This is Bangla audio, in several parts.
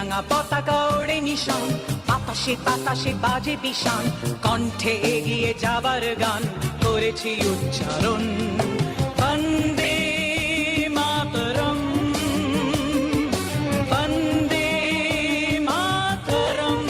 রাঙা পতাকা ওড়ে নিশান, বাতাসে বাতাসে বাজে বিশান, কণ্ঠে এগিয়ে যাবার গান করেছি উচ্চারণ। বন্দে মাতরম, বন্দে মাতরম।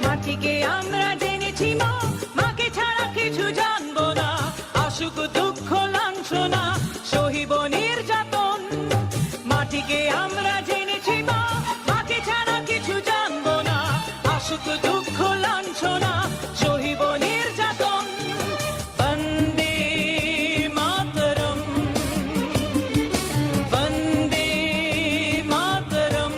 মাটিকে আমরা জেনেছি মা, মাকে ছাড়া কিছু জানবো না। আসুক দুঃখ লাঞ্ছনা, সহিব নির্যাতন। মাটিকে আমরা জেনেছি মা, মাকে ছাড়া কিছু জানবো না। আসুক দুঃখ লাঞ্ছনা, সহিব নির্যাতন। বন্দে মাতরম, বন্দে মাতরম।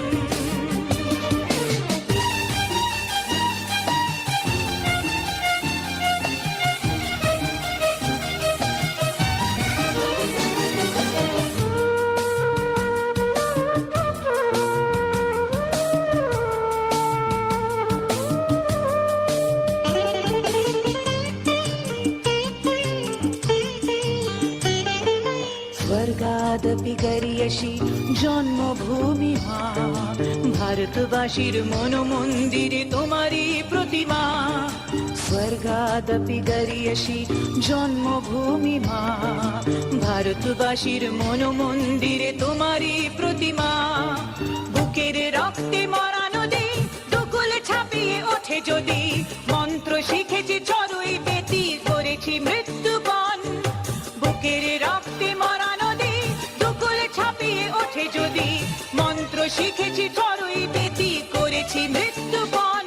স্বর্গাদপি গরিয়সী জন্মভূমি মা, ভারতবাসীর মনোমন্দিরে তোমারই প্রতিমা। স্বর্গাদপি গরিয়সী জন্মভূমি মা, ভারতবাসীর মনোমন্দিরে তোমারই প্রতিমা। বুকের রক্তে মরা নদী দুকুল ছাপিয়ে ওঠে যদি, মন্ত্র শিখেছি চড়ুই বেতি করেছি মৃত্যুবন। বুকের রক্তে মরা নদী দুকুল ছাপিয়ে ওঠে যদি, মন্ত্র শিখেছি চড়ুই বেতি করেছি মৃত্যুবন।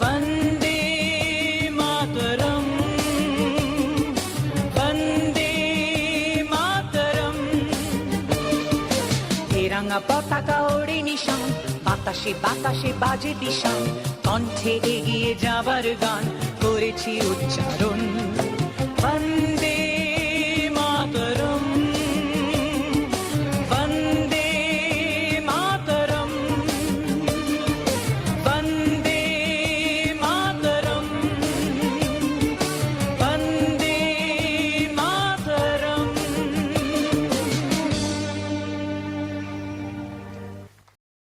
বন্দে মাতরম, বন্দে মাতরম। এ রাঙা পতাকা ওড়ে নিশান, বাতাসে বাতাসে বাজে বিশান, কণ্ঠে এগিয়ে যাবার গান করেছি উচ্চারণ।